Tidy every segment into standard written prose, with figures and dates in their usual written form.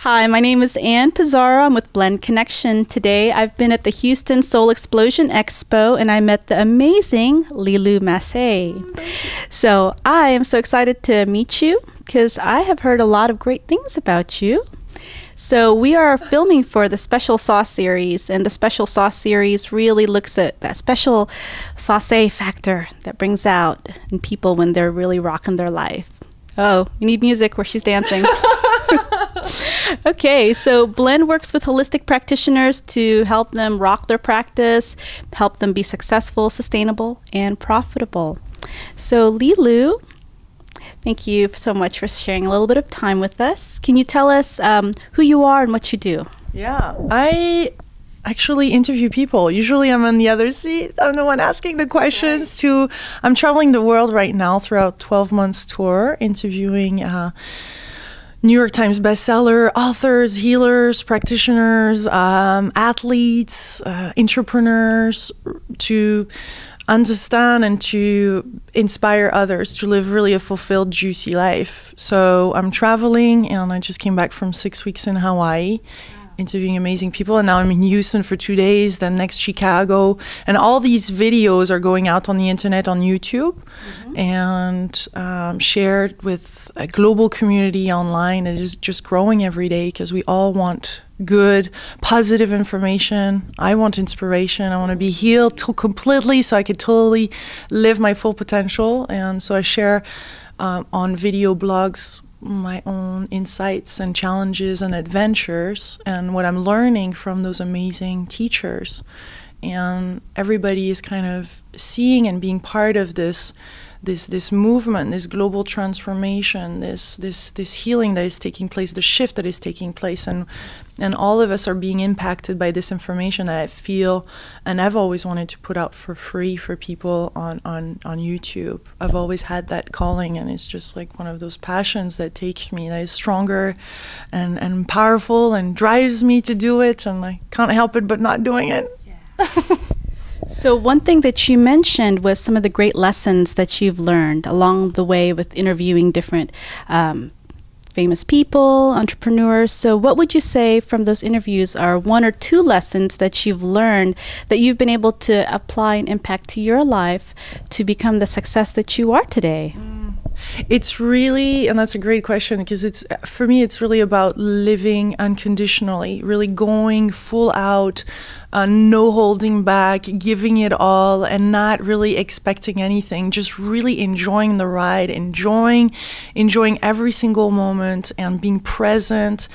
Hi, my name is Anne Pizarro. I'm with Blend Connection. Today I've been at the Houston Soul Explosion Expo and I met the amazing Lilou Mace. So I am so excited to meet you because I have heard a lot of great things about you. So we are filming for the Special Sauce series, and the Special Sauce series really looks at that special sauce factor that brings out in people when they're really rocking their life. Oh, you need music where she's dancing. Okay, so Blend works with holistic practitioners to help them rock their practice, help them be successful, sustainable, and profitable. So Lilou, thank you so much for sharing a little bit of time with us. Can you tell us who you are and what you do? Yeah, I actually interview people. Usually I'm on the other seat. I'm the one asking the questions. I'm traveling the world right now throughout 12 months tour, interviewing New York Times bestseller, authors, healers, practitioners, athletes, entrepreneurs, to understand and to inspire others to live really a fulfilled, juicy life. So I'm traveling, and I just came back from 6 weeks in Hawaii, interviewing amazing people, and now I'm in Houston for 2 days, then next Chicago, and all these videos are going out on the internet on YouTube, and shared with a global community online. It is just growing every day because we all want good, positive information. I want inspiration. I want to be healed completely so I could totally live my full potential, and so I share on video blogs my own insights and challenges and adventures and what I'm learning from those amazing teachers. And everybody is kind of seeing and being part of this movement, this global transformation, this healing that is taking place, the shift that is taking place, and all of us are being impacted by this information that I feel and I've always wanted to put out for free for people on YouTube. I've always had that calling, and it's just like one of those passions that takes me, that is stronger and powerful and drives me to do it, and I can't help it but not doing it. Yeah. So one thing that you mentioned was some of the great lessons that you've learned along the way with interviewing different famous people, entrepreneurs. So what would you say from those interviews are one or two lessons that you've learned that you've been able to apply and impact to your life to become the success that you are today? It's really, and that's a great question, because for me it's really about living unconditionally, really going full out, no holding back, giving it all, and not really expecting anything, just really enjoying the ride, enjoying every single moment, and being present,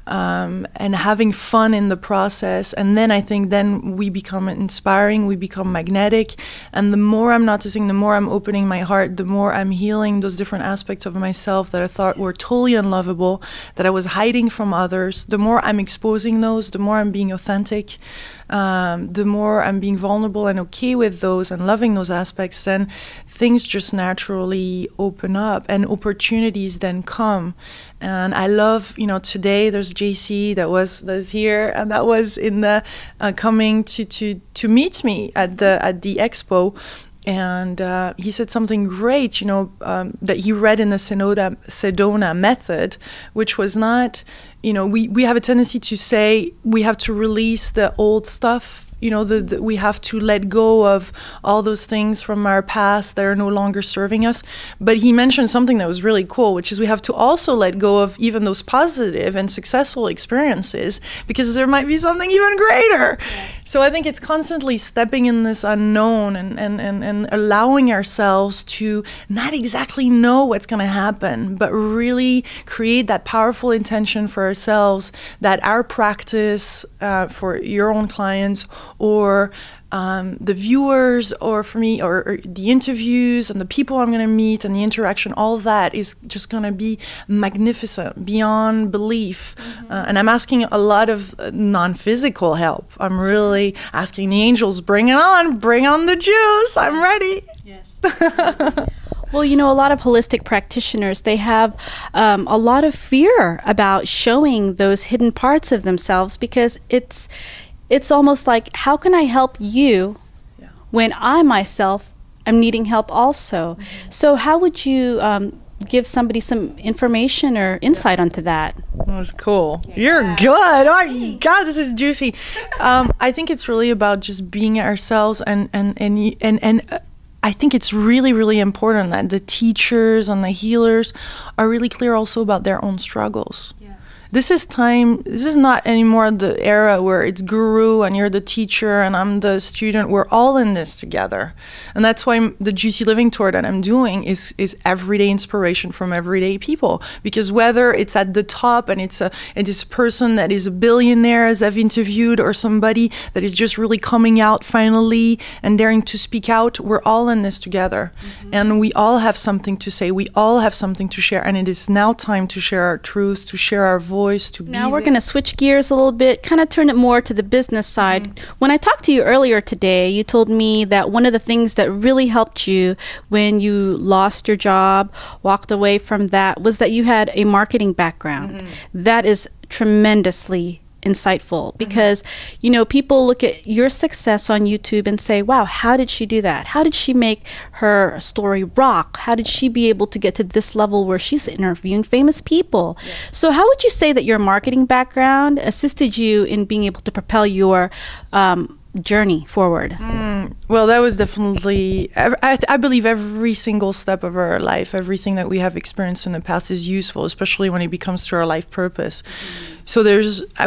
and having fun in the process. And then I think then we become inspiring, we become magnetic, and the more I'm noticing, the more I'm opening my heart, the more I'm healing those different aspects of myself that I thought were totally unlovable, that I was hiding from others. The more I'm exposing those, the more I'm being authentic, the more I'm being vulnerable and okay with those and loving those aspects, then things just naturally open up and opportunities then come. And I love, today there's JC that's here, and that was in the coming to meet me at the expo. And he said something great, that he read in the Sedona method, which was not, we have a tendency to say we have to release the old stuff, we have to let go of all those things from our past that are no longer serving us. But he mentioned something that was really cool, which is we have to also let go of even those positive and successful experiences, because there might be something even greater. Yes. So I think it's constantly stepping in this unknown and allowing ourselves to not exactly know what's going to happen, but really create that powerful intention for ourselves that our practice for your own clients, or the viewers, or for me, or the interviews and the people I'm going to meet and the interaction, all of that is just going to be magnificent, beyond belief. And I'm asking a lot of non-physical help. I'm really asking the angels, bring it on, bring on the juice, I'm ready. Yes. Well, a lot of holistic practitioners, they have a lot of fear about showing those hidden parts of themselves, because it's almost like, how can I help you when I myself am needing help also? So how would you give somebody some information or insight onto that. That was cool. Yeah. You're good. Oh my God, this is juicy. I think it's really about just being ourselves, and I think it's really, really important that the teachers and the healers are really clear also about their own struggles. This is not anymore the era where it's guru and you're the teacher and I'm the student. We're all in this together. And that's why the Juicy Living Tour that I'm doing is everyday inspiration from everyday people. Because whether it's at the top and it's a person that is a billionaire, as I've interviewed, or somebody that is just really coming out finally and daring to speak out, we're all in this together. And we all have something to say. We all have something to share. And it is now time to share our truth, to share our voice. Now we're going to switch gears a little bit, kind of turn it more to the business side. When I talked to you earlier today, you told me that one of the things that really helped you when you lost your job, walked away from that, was that you had a marketing background. That is tremendously insightful, because people look at your success on YouTube and say, wow, how did she do that? How did she make her story rock? How did she be able to get to this level where she's interviewing famous people? So how would you say that your marketing background assisted you in being able to propel your journey forward? Well, that was definitely, I believe every single step of our life, everything that we have experienced in the past is useful, especially when it becomes to our life purpose. So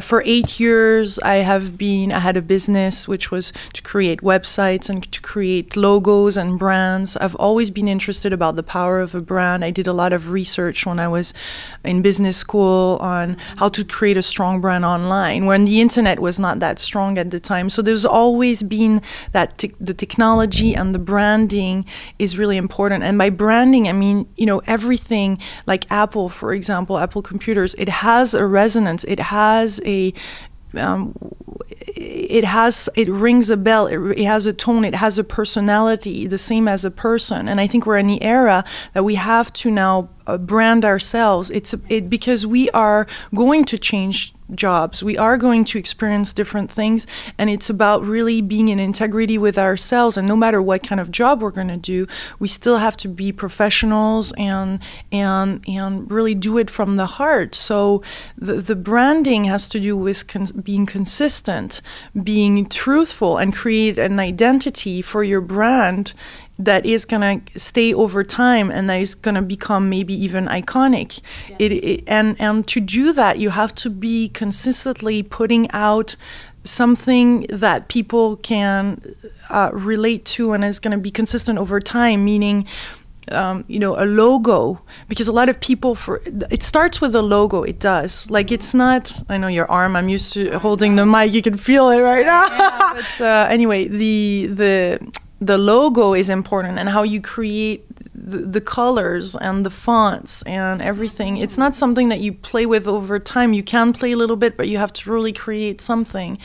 for 8 years, I had a business which was to create websites and to create logos and brands. I've always been interested about the power of a brand. I did a lot of research when I was in business school on how to create a strong brand online, when the internet was not that strong at the time. So there's always been that the technology and the branding is really important. And by branding, I mean, everything like Apple, for example, Apple computers, it has a resonance. It has it rings a bell. It has a tone. It has a personality, the same as a person. And I think we're in the era that we have to now brand ourselves. Because we are going to change jobs. We are going to experience different things, and it's about really being in integrity with ourselves. And no matter what kind of job we're going to do, we still have to be professionals and really do it from the heart. So the branding has to do with being consistent, being truthful, and create an identity for your brand that is going to stay over time and that is going to become maybe even iconic. And to do that, you have to be consistently putting out something that people can relate to and is going to be consistent over time, meaning a logo, because a lot of people, it starts with a logo. It does. Like, it's not, I know your arm, I'm used to holding the mic, you can feel it right now. But anyway, the logo is important, and how you create the colors and the fonts and everything. It's not something that you play with over time. You can play a little bit, but you have to really create something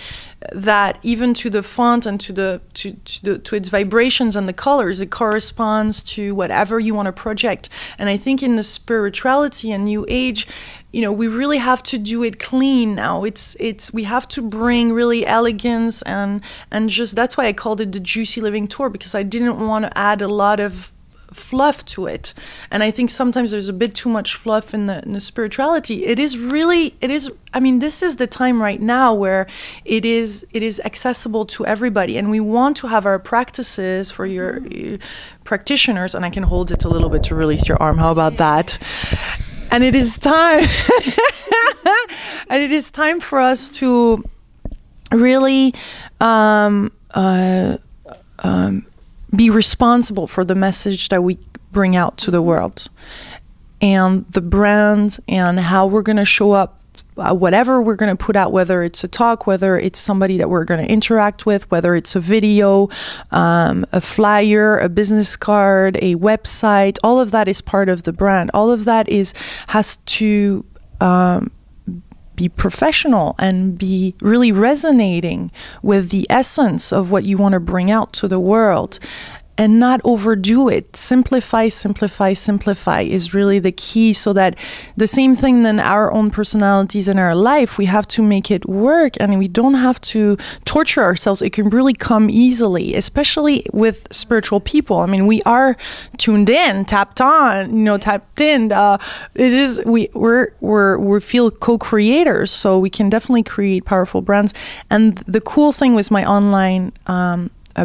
that, even to the font and to its vibrations and the colors, it corresponds to whatever you want to project. And I think in the spirituality and New Age, we really have to do it clean now. We have to bring really elegance and just, that's why I called it the Juicy Living Tour, because I didn't want to add a lot of fluff to it. And I think sometimes there's a bit too much fluff in the spirituality. This is the time right now where it is accessible to everybody, and we want to have our practices for your practitioners. And I can hold it a little bit to release your arm. How about that? And it is time. And it is time for us to really be responsible for the message that we bring out to the world, and the brand, and how we're going to show up, whatever we're going to put out, whether it's a talk, whether it's somebody that we're going to interact with, whether it's a video, a flyer, a business card, a website. All of that is part of the brand. All of that has to be professional and be really resonating with the essence of what you want to bring out to the world. and not overdo it. Simplify, simplify, simplify is really the key, so that the same thing in our own personalities in our life, we have to make it work, and we don't have to torture ourselves. It can really come easily, especially with spiritual people. I mean, we are tuned in, tapped on, tapped in. It is, we feel co-creators, so we can definitely create powerful brands. And the cool thing with my online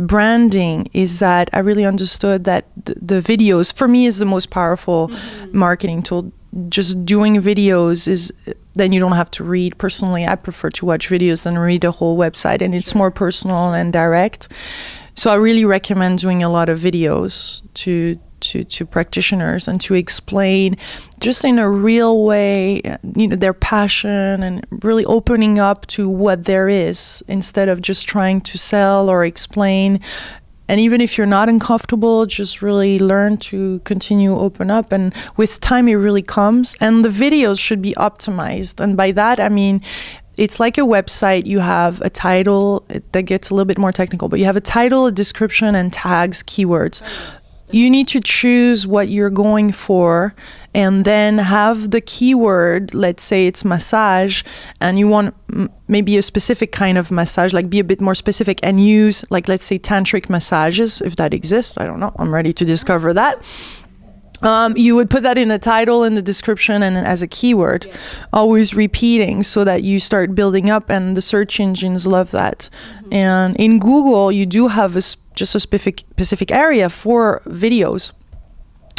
branding is that I really understood that the videos, for me, is the most powerful marketing tool. Just doing videos is, then you don't have to read. Personally, I prefer to watch videos than read a whole website, and it's more personal and direct. So I really recommend doing a lot of videos to practitioners, and to explain just in a real way, their passion, and really opening up to what there is, instead of just trying to sell or explain. And even if you're not uncomfortable, just really learn to continue open up, and with time it really comes. And the videos should be optimized, and by that I mean, it's like a website. You have a title that gets a little bit more technical, but you have a title, a description, and tags, keywords. You need to choose what you're going for, and then have the keyword. Let's say it's massage, and you want maybe a specific kind of massage, like be a bit more specific, and use, like, let's say tantric massages, if that exists. I don't know. I'm ready to discover that. You would put that in the title, in the description, and as a keyword, always repeating, so that you start building up, and the search engines love that. And in Google, you do have just a specific area for videos.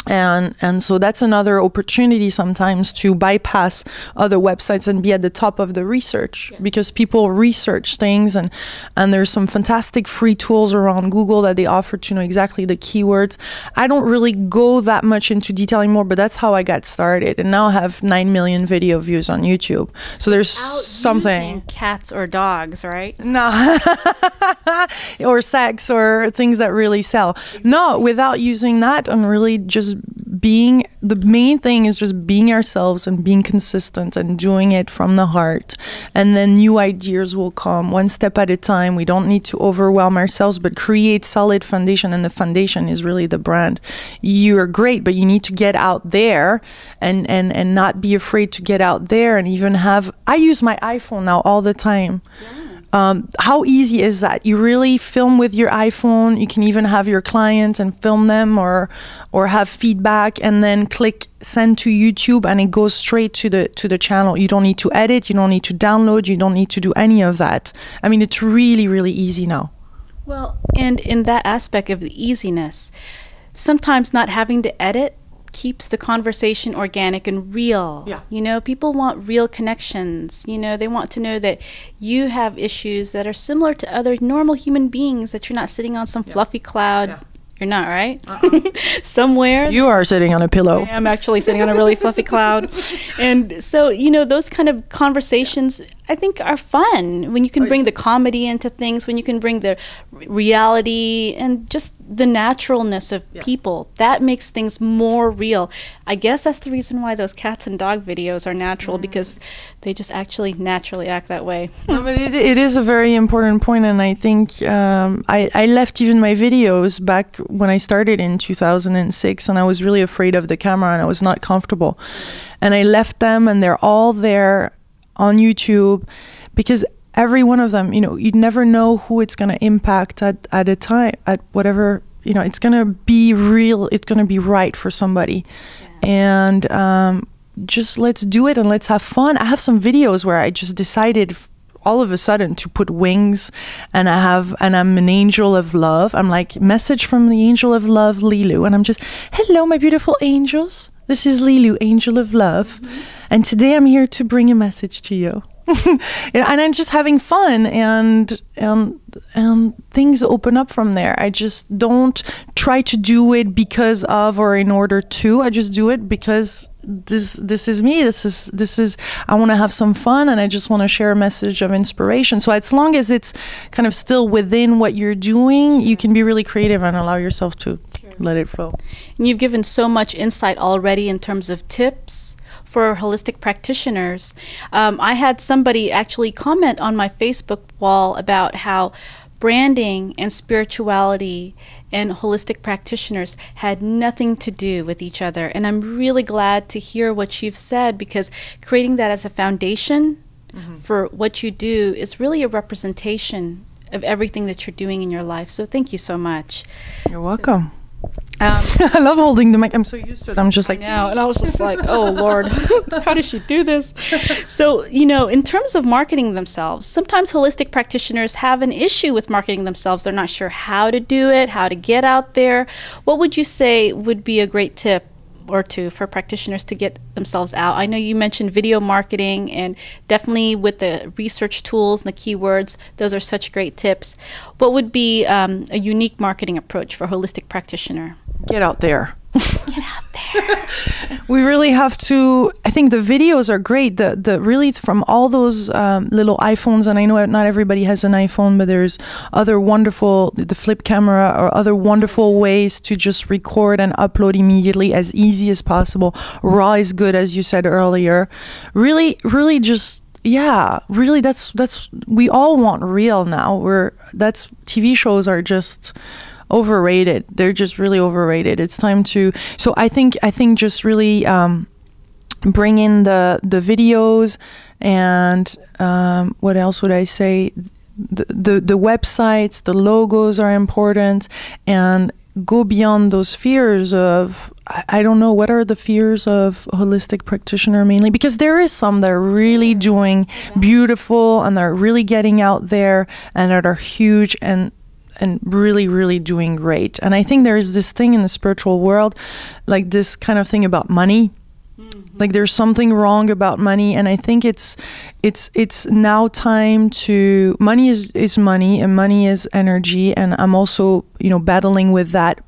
And so that's another opportunity sometimes to bypass other websites and be at the top of the research, because people research things, and there's some fantastic free tools around Google that they offer to know exactly the keywords. I don't really go that much into detail anymore, but that's how I got started, and now I have 9 million video views on YouTube. So there's something. Cats or dogs, right? No. Or sex, or things that really sell. No, without using that, and really just being, the main thing is just being ourselves and being consistent and doing it from the heart, and then new ideas will come one step at a time. We don't need to overwhelm ourselves, but create solid foundation, and the foundation is really the brand. You are great, but you need to get out there, and not be afraid to get out there, and even have, I use my iPhone now all the time. How easy is that? You really film with your iPhone. You can even have your clients and film them, or have feedback, and then click send to YouTube, and it goes straight to the channel. You don't need to edit. You don't need to download. You don't need to do any of that. I mean, it's really, really easy now. Well, and in that aspect of the easiness, sometimes not having to edit keeps the conversation organic and real. Yeah. People want real connections. They want to know that you have issues that are similar to other normal human beings, that you're not sitting on some fluffy cloud. Yeah. You're not, right? Somewhere. You are sitting on a pillow. I am actually sitting on a really fluffy cloud. And so, those kind of conversations, I think, are fun when you can bring the comedy into things, when you can bring the reality and just the naturalness of people. That makes things more real. I guess that's the reason why those cats and dog videos are natural, because they just actually naturally act that way. No, but it is a very important point, and I think I left even my videos back when I started in 2006, and I was really afraid of the camera, and I was not comfortable. And I left them, and they're all there on YouTube, because every one of them, you never know who it's going to impact at a time, at whatever, it's going to be real, it's going to be right for somebody. Yeah. And just let's do it, and let's have fun. I have some videos where I just decided all of a sudden to put wings, and I'm an angel of love. I'm like, message from the angel of love, Lilou. And I'm just, hello, my beautiful angels. This is Lilou, angel of love. And today I'm here to bring a message to you. And I'm just having fun, and things open up from there. I just don't try to do it because of or in order to. I just do it because this is me. This is I want to have some fun, and I just want to share a message of inspiration. So as long as it's kind of still within what you're doing, you can be really creative and allow yourself to let it flow. And you've given so much insight already in terms of tips for holistic practitioners. I had somebody actually comment on my Facebook wall about how branding and spirituality and holistic practitioners had nothing to do with each other. And I'm really glad to hear what you've said, because creating that as a foundation for what you do is really a representation of everything that you're doing in your life. So thank you so much. You're welcome. I love holding the mic. I'm so used to it. I'm just like, now, and I was just like, oh Lord, how does she do this? So, you know, in terms of marketing themselves, sometimes holistic practitioners have an issue with marketing themselves. They're not sure how to do it, how to get out there. What would you say would be a great tip or two for practitioners to get themselves out? I know you mentioned video marketing, and definitely with the research tools and the keywords, those are such great tips. What would be a unique marketing approach for a holistic practitioner? Get out there. Get out there. We really have to. I think the videos are great. The really from all those little iPhones, and I know not everybody has an iPhone, but there's other wonderful, the flip camera or other wonderful ways to just record and upload immediately, as easy as possible. Raw is good, as you said earlier. Really, really just. Yeah, really, that's we all want real now. That's TV shows are just overrated. They're just really overrated. It's time to. So I think just really bring in the videos, and what else would I say? The websites, the logos are important, and go beyond those fears of, I don't know, what are the fears of a holistic practitioner mainly? Because there is some that are really doing beautiful, and they're really getting out there, and that are huge, and really, really doing great. And I think there is this thing in the spiritual world, like this kind of thing about money. Like there's something wrong about money, and I think it's now time to. Money is money, and money is energy, and I'm also battling with that.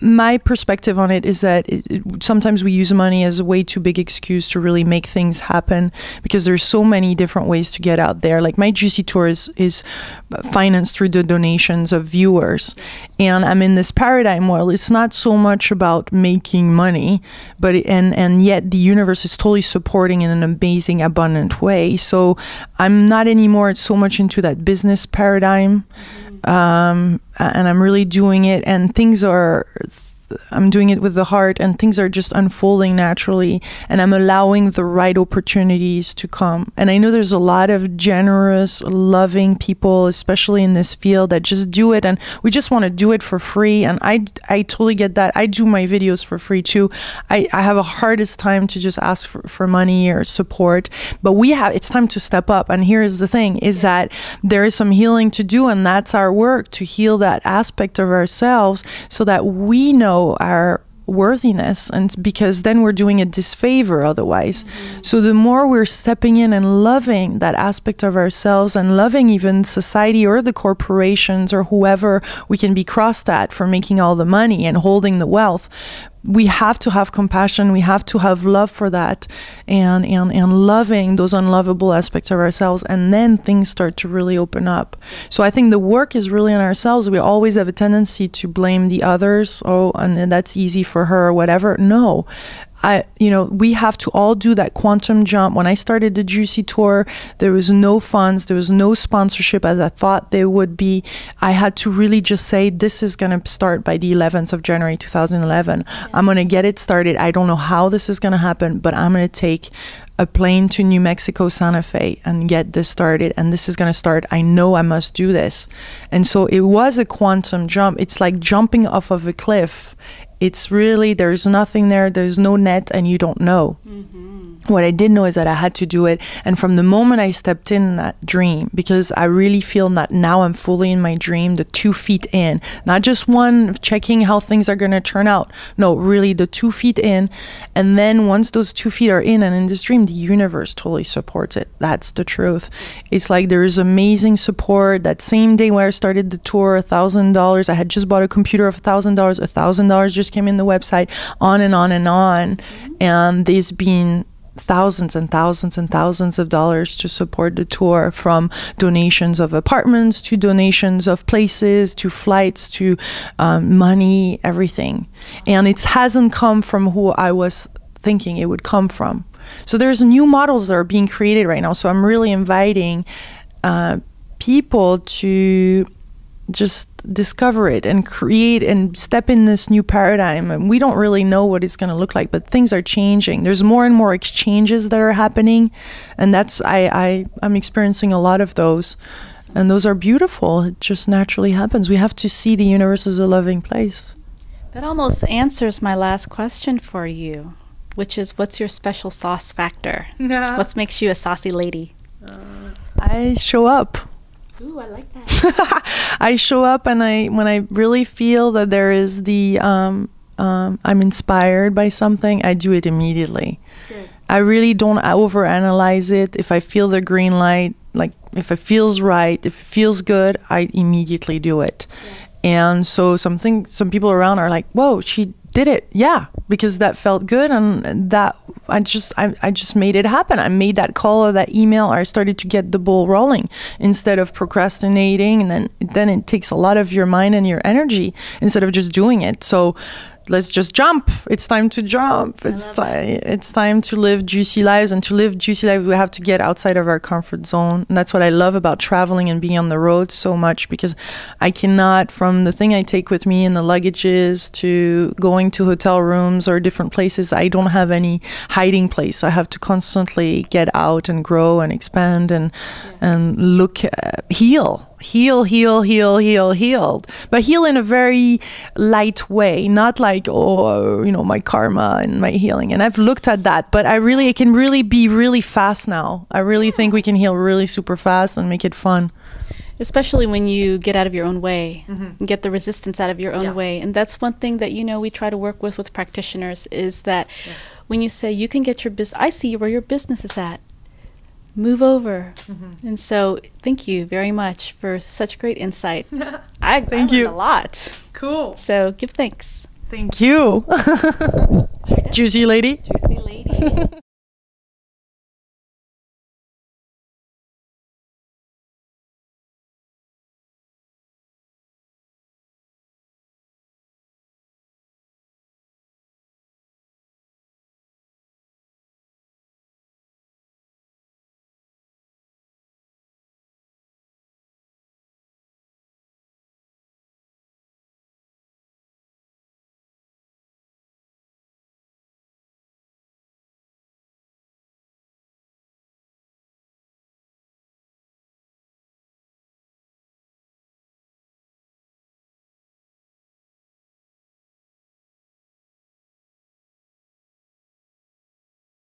My perspective on it is that sometimes we use money as a way too big excuse to really make things happen, because there's so many different ways to get out there. Like my Juicy Tour is financed through the donations of viewers, and I'm in this paradigm where it's not so much about making money, but and yet the universe is totally supporting in an amazing, abundant way. So I'm not anymore so much into that business paradigm. And I'm really doing it, and I'm doing it with the heart, and things are just unfolding naturally, and I'm allowing the right opportunities to come. And I know there's a lot of generous, loving people, especially in this field, that just do it, and we just want to do it for free. And I totally get that. I do my videos for free too. I have a hardest time to just ask for money or support, but it's time to step up. And here's the thing, is that there is some healing to do, and that's our work, to heal that aspect of ourselves, so that we know our worthiness, and because then we're doing a disfavor otherwise. So the more we're stepping in and loving that aspect of ourselves, and loving even society or the corporations or whoever we can be crossed at for making all the money and holding the wealth, we have to have compassion. We have to have love for that, and loving those unlovable aspects of ourselves, and then things start to really open up. So I think the work is really on ourselves. We always have a tendency to blame the others. Oh, and that's easy for her or whatever. No. We have to all do that quantum jump. When I started the Juicy Tour, there was no funds, there was no sponsorship as I thought there would be. I had to really just say, this is going to start by the 11th of January 2011. I'm going to get it started. I don't know how this is going to happen, but I'm going to take a plane to New Mexico, Santa Fe, and get this started. And this is going to start. I know I must do this. And so it was a quantum jump. It's like jumping off of a cliff. It's really, there's nothing there, there's no net, and you don't know. What I did know is that I had to do it. And from the moment I stepped in that dream, because I really feel that now I'm fully in my dream, the 2 feet in, not just one checking how things are going to turn out. No, really the 2 feet in. And then once those 2 feet are in and in this dream, the universe totally supports it. That's the truth. It's like there is amazing support. That same day when I started the tour, $1,000, I had just bought a computer of $1,000. $1,000 just came in the website, on and on and on. And there's been thousands and thousands and thousands of dollars to support the tour, from donations of apartments to donations of places to flights to money, everything. And it hasn't come from who I was thinking it would come from. So there's new models that are being created right now. So I'm really inviting people to just discover it and create and step in this new paradigm. And we don't really know what it's going to look like, but things are changing. There's more and more exchanges that are happening, and that's I'm experiencing a lot of those. And those are beautiful. It just naturally happens. We have to see the universe as a loving place. That almost answers my last question for you, which is, what's your special sauce factor? What makes you a saucy lady? I show up. Ooh, I like that. I show up, and when I really feel that there is I'm inspired by something, I do it immediately. Good. I really don't overanalyze it. If I feel the green light, like if it feels right, if it feels good, I immediately do it. Yes. And so some people around are like, whoa, she did it. Yeah, because that felt good, and that I just made it happen. I made that call or that email, or I started to get the ball rolling instead of procrastinating, and then it takes a lot of your mind and your energy instead of just doing it. So let's just jump. It's time to jump. It's time to live juicy lives. And to live juicy lives, we have to get outside of our comfort zone. And that's what I love about traveling and being on the road so much, because I cannot, from the thing I take with me in the luggages to going to hotel rooms or different places, I don't have any hiding place. I have to constantly get out and grow and expand and look, healed. But heal in a very light way, not like, my karma and my healing. And I've looked at that, but it can really be really fast now. I really think we can heal really super fast and make it fun. Especially when you get out of your own way, and get the resistance out of your own way. And that's one thing that, we try to work with practitioners, is that when you say you can get your business, I see where your business is at. Move over. And so thank you very much for such great insight. I learned a lot. Cool. So give thanks. Thank you. Juicy lady. Juicy lady.